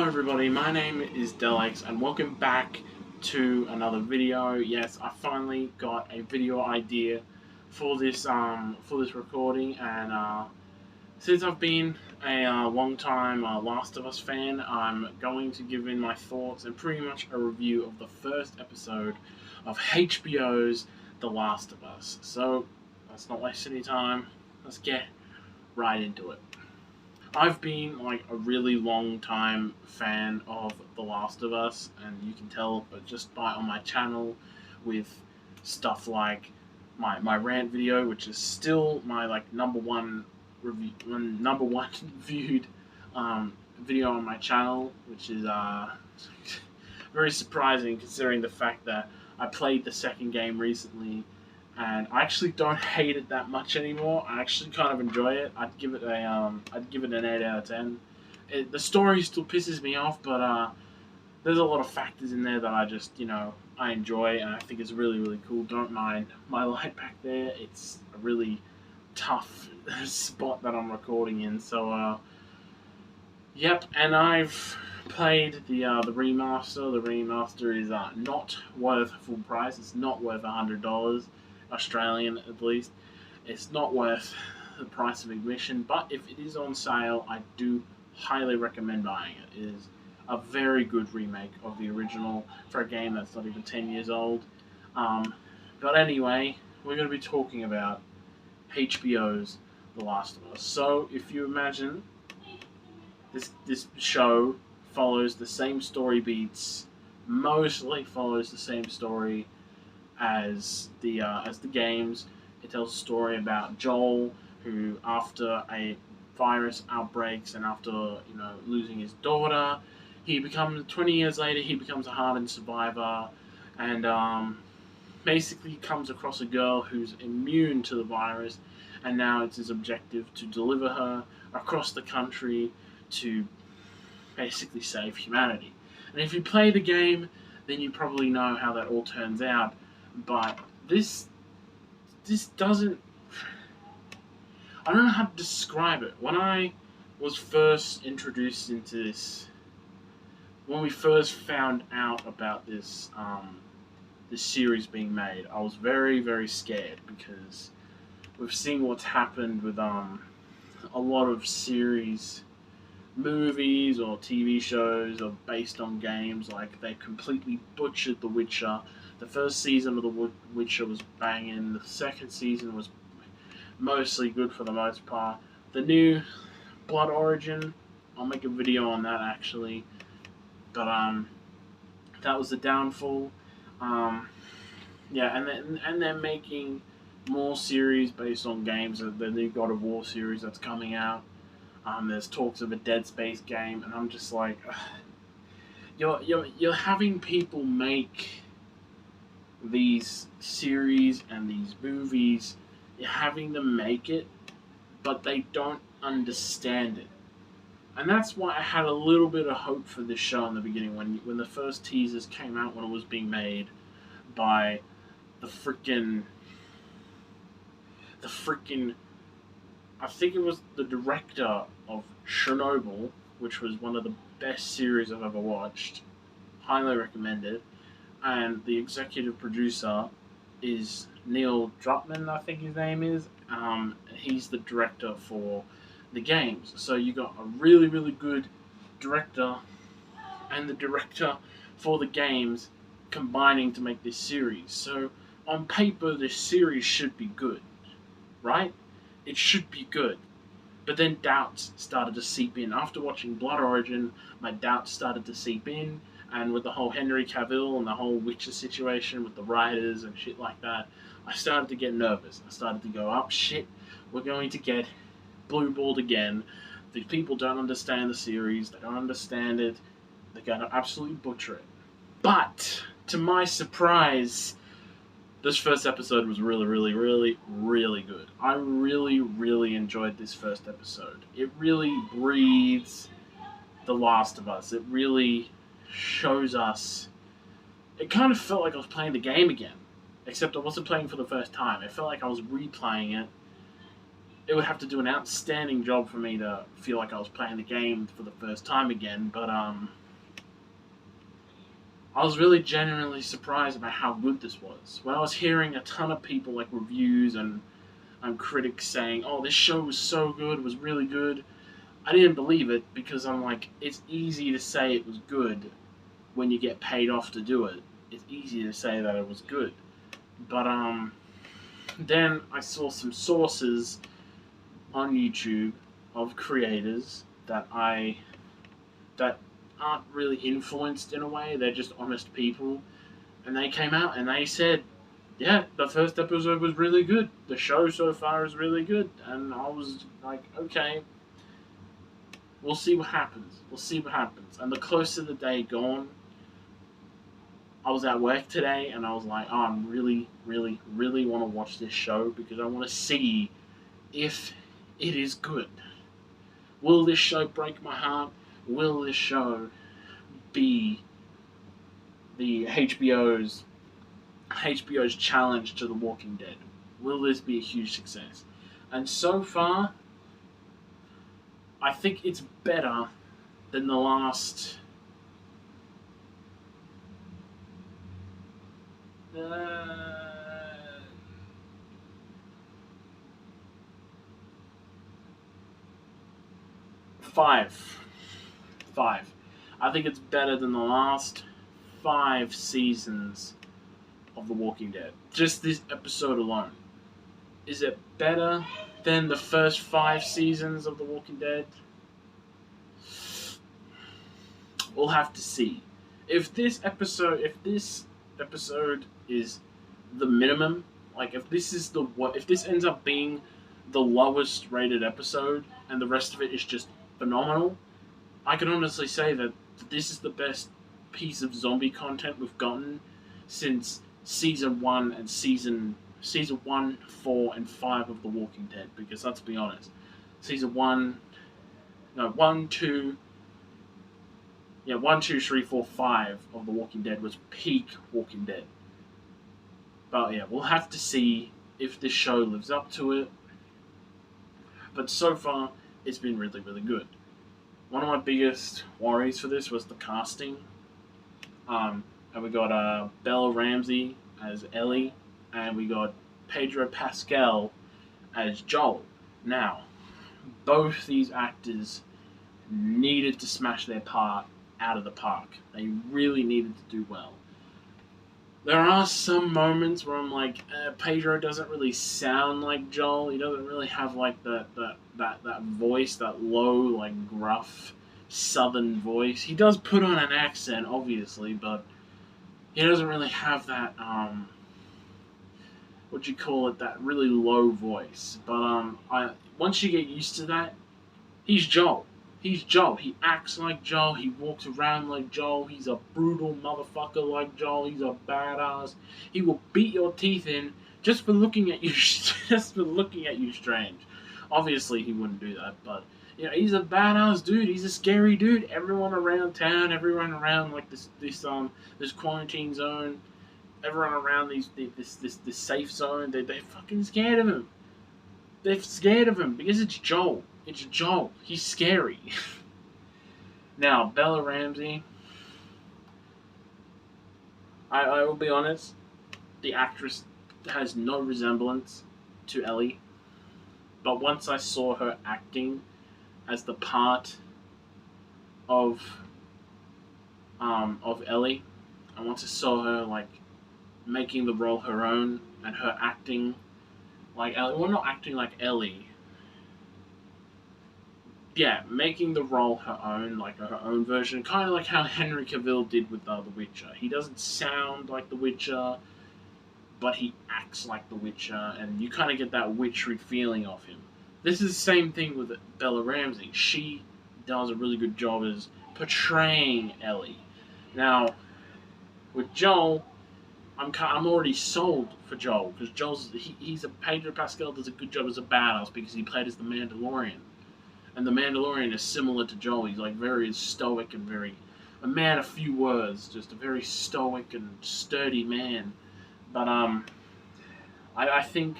Hello everybody, my name is Delex and welcome back to another video. Yes, I finally got a video idea for this recording, and since I've been a long time Last of Us fan, I'm going to give in my thoughts and pretty much a review of the first episode of HBO's The Last of Us. So let's not waste any time, let's get right into it. I've been like a really long time fan of The Last of Us, and you can tell, but just by on my channel with stuff like my rant video, which is still my like number one viewed video on my channel, which is very surprising considering the fact that I played the second game recently and I actually don't hate it that much anymore. I actually kind of enjoy it. I'd give it an 8 out of 10. The story still pisses me off, but there's a lot of factors in there that I just I enjoy, and I think it's really cool. Don't mind my light back there. It's a really tough spot that I'm recording in. So yep, and I've played the remaster. The remaster is not worth full price. It's not worth $100. Australian at least. It's not worth the price of admission, but if it is on sale, I do highly recommend buying it. It is a very good remake of the original for a game that's not even 10 years old. But anyway, we're going to be talking about HBO's The Last of Us. So if you imagine this show follows the same story beats, mostly follows the same story as the games. It tells a story about Joel, who after a virus outbreaks and after losing his daughter, he becomes 20 years later he becomes a hardened survivor, and basically comes across a girl who's immune to the virus, and now it's his objective to deliver her across the country to basically save humanity. And if you play the game, then you probably know how that all turns out. But this doesn't... I don't know how to describe it. When I was first introduced into this, when we first found out about this series being made, I was very scared, because we've seen what's happened with a lot of series, movies or TV shows are based on games. Like, they completely butchered The Witcher. The first season of The Witcher was banging. The second season was mostly good for the most part. The new Blood Origin, I'll make a video on that actually. But that was the downfall. Yeah, and they're making more series based on games. The new God of War series that's coming out. There's talks of a Dead Space game, and I'm just like, you're having people make these series and these movies, you're having them make it, but they don't understand it. And that's why I had a little bit of hope for this show in the beginning, when the first teasers came out, when it was being made by the freaking I think it was the director of Chernobyl, which was one of the best series I've ever watched. Highly recommended. And the executive producer is Neil Druckmann, I think his name is. He's the director for the games. So you got a really good director and the director for the games combining to make this series. So on paper, this series should be good, right? It should be good. But then doubts started to seep in. After watching Blood Origin, my doubts started to seep in. And with the whole Henry Cavill and the whole Witcher situation with the writers and shit like that, I started to get nervous. I started to go, oh shit, we're going to get blue-balled again. The people don't understand the series. They don't understand it. They're going to absolutely butcher it. But, to my surprise, this first episode was really good. I really enjoyed this first episode. It really breathes The Last of Us. It really shows us... It kind of felt like I was playing the game again, except I wasn't playing for the first time. It felt like I was replaying it it would have to do an outstanding job for me to feel like I was playing the game for the first time again. But I was really genuinely surprised about how good this was. When I was hearing a ton of people like reviews and critics saying, "Oh, this show was so good, it was really good," I didn't believe it because I'm like, it's easy to say it was good when you get paid off to do it. It's easy to say that it was good, but then I saw some sources on YouTube of creators that aren't really influenced in a way. They're just honest people, and they came out and they said, "Yeah, the first episode was really good. The show so far is really good." And I was like, "Okay, we'll see what happens. We'll see what happens." And the closer the day gone, I was at work today, and I was like, "Oh, I'm really, really, really want to watch this show because I want to see if it is good. Will this show break my heart? Will this show be the HBO's challenge to The Walking Dead? Will this be a huge success?" And so far, I think it's better than the last uh, five. Five. I think it's better than the last 5 seasons of The Walking Dead. Just this episode alone. Is it better than the first 5 seasons of The Walking Dead? We'll have to see. If this episode is the minimum, like if this ends up being the lowest rated episode and the rest of it is just phenomenal, I can honestly say that this is the best piece of zombie content we've gotten since season 1 and season 1, 4, and 5 of The Walking Dead. Because let's be honest, season 1, no, 1, 2, yeah, 1, 2, 3, 4, 5 of The Walking Dead was peak Walking Dead. But yeah, we'll have to see if this show lives up to it. But so far, it's been really, really good. One of my biggest worries for this was the casting. And we got Bella Ramsey as Ellie, and we got Pedro Pascal as Joel. Now, both these actors needed to smash their part out of the park. They really needed to do well. There are some moments where I'm like, Pedro doesn't really sound like Joel. He doesn't really have like that voice, that low, like gruff southern voice. He does put on an accent, obviously, but he doesn't really have that what you call it, that really low voice. But once you get used to that, he's Joel. He's Joel. He acts like Joel. He walks around like Joel. He's a brutal motherfucker like Joel. He's a badass. He will beat your teeth in just for looking at you. Just for looking at you strange. Obviously, he wouldn't do that, but you know, he's a badass dude. He's a scary dude. Everyone around town, everyone around like this quarantine zone, everyone around this safe zone, they're fucking scared of him. They're scared of him because it's Joel. It's Joel. He's scary. Now, Bella Ramsey, I will be honest, the actress has no resemblance to Ellie. But once I saw her acting as the part of Ellie, and once I saw her like making the role her own and her acting like Ellie, well, not acting like Ellie. Yeah, making the role her own, like her own version, kind of like how Henry Cavill did with The Witcher. He doesn't sound like The Witcher, but he acts like The Witcher, and you kind of get that witchery feeling of him. This is the same thing with Bella Ramsey. She does a really good job as portraying Ellie. Now, with Joel, I'm already sold for Joel because he's a Pedro Pascal does a good job as a badass because he played as the Mandalorian, and the Mandalorian is similar to Joel. He's like very stoic and very a man of few words, just a very stoic and sturdy man. But I think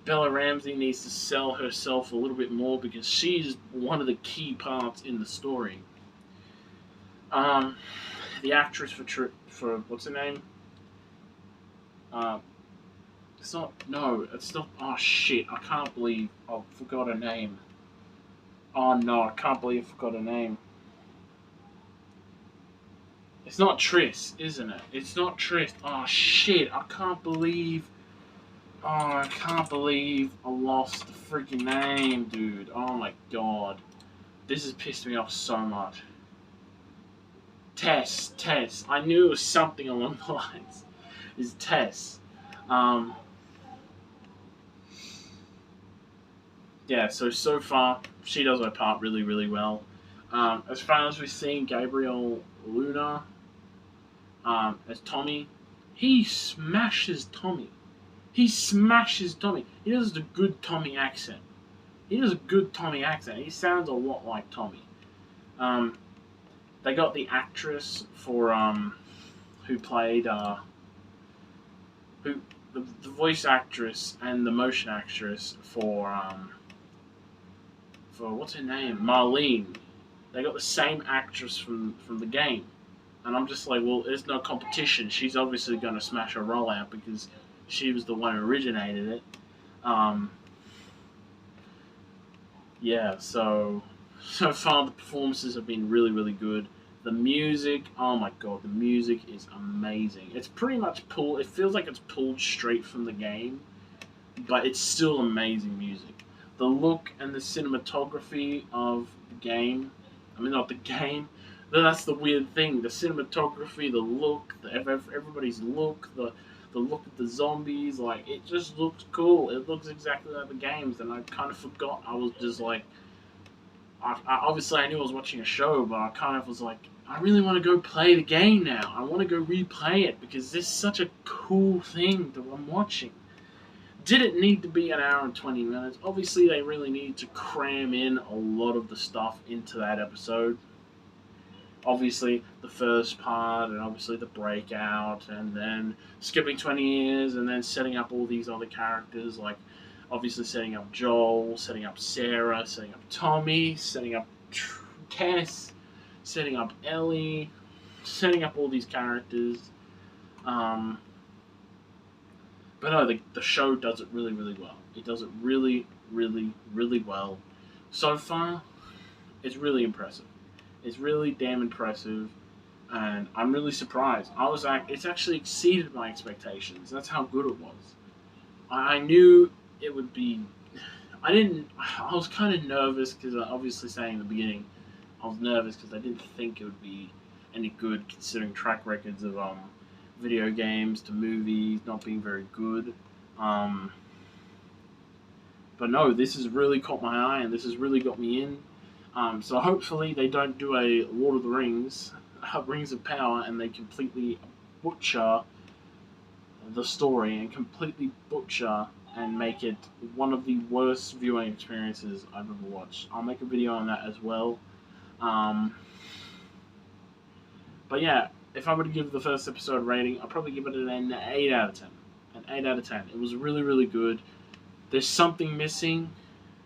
Bella Ramsey needs to sell herself a little bit more because she's one of the key parts in the story. Um, the actress for what's her name? Uh, it's not. No, it's not. Oh shit! I can't believe I forgot her name. Oh no, I can't believe I forgot her name. It's not Triss, isn't it? It's not Triss. Oh shit! I can't believe. Oh, I can't believe I lost the freaking name, dude. Oh my god. This has pissed me off so much. Tess. I knew it was something along the lines. It's Tess. Um, yeah, so far, she does her part really, really well. As far as we've seen, Gabriel Luna as Tommy, he smashes Tommy. He smashes Tommy. He does a good Tommy accent. He does a good Tommy accent. He sounds a lot like Tommy. Um, they got the actress for who played who the voice actress and the motion actress for what's her name, Marlene. They got the same actress from the game, and I'm just like, well, there's no competition. She's obviously going to smash her role out because she was the one who originated it. Um, yeah, so far the performances have been really, really good. The music, oh my god, the music is amazing. It's pretty much pulled. It feels like it's pulled straight from the game, but it's still amazing music. The look and the cinematography of the game. I mean, not the game. That's the weird thing. The cinematography, the look, everybody's look, the look of the zombies, like it just looks cool. It looks exactly like the games, and I kind of forgot. I was just like, obviously I knew I was watching a show, but I kind of was like, I really want to go play the game now. I want to go replay it because this is such a cool thing that I'm watching. Did it need to be an hour and 20 minutes? Obviously, they really need to cram in a lot of the stuff into that episode. Obviously, the first part, and obviously the breakout, and then skipping 20 years, and then setting up all these other characters, like obviously setting up Joel, setting up Sarah, setting up Tommy, setting up Tess, setting up Ellie, setting up all these characters. Um, but no, the show does it really, really well. It does it really, really, really well. So far, it's really impressive. It's really damn impressive, and I'm really surprised. It's actually exceeded my expectations. That's how good it was. I knew it would be. I was kind of nervous because obviously saying in the beginning, I was nervous because I didn't think it would be any good considering track records of video games to movies not being very good. Um, but no, this has really caught my eye and this has really got me in. So hopefully they don't do a Lord of the Rings, Rings of Power, and they completely butcher the story and completely butcher and make it one of the worst viewing experiences I've ever watched. I'll make a video on that as well. Um, but yeah, if I were to give the first episode a rating, I'd probably give it an 8 out of 10. An 8 out of 10. It was really, really good. There's something missing.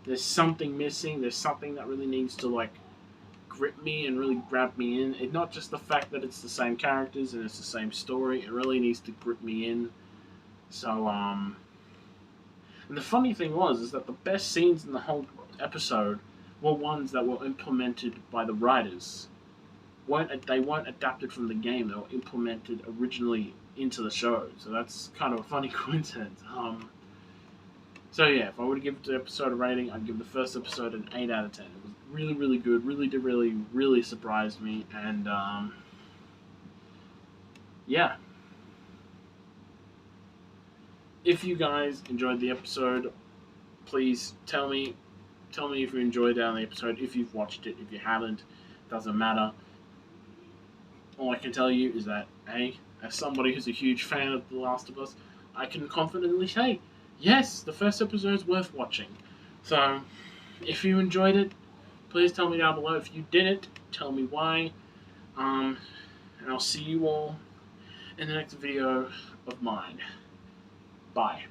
There's something missing. There's something that really needs to like grip me and really grab me in. It's not just the fact that it's the same characters and it's the same story. It really needs to grip me in. So, and the funny thing is that the best scenes in the whole episode were ones that were implemented by the writers. They weren't adapted from the game. They were implemented originally into the show. So that's kind of a funny coincidence. So yeah, if I were to give the episode a rating, I'd give the first episode an 8 out of 10. It was really, really good. Really surprised me. And yeah. If you guys enjoyed the episode, please tell me if you enjoyed the episode, if you've watched it. If you haven't, doesn't matter. All I can tell you is that, hey, as somebody who's a huge fan of The Last of Us, I can confidently say, yes, the first episode is worth watching. So, if you enjoyed it, please tell me down below. If you didn't, tell me why. And I'll see you all in the next video of mine. Bye.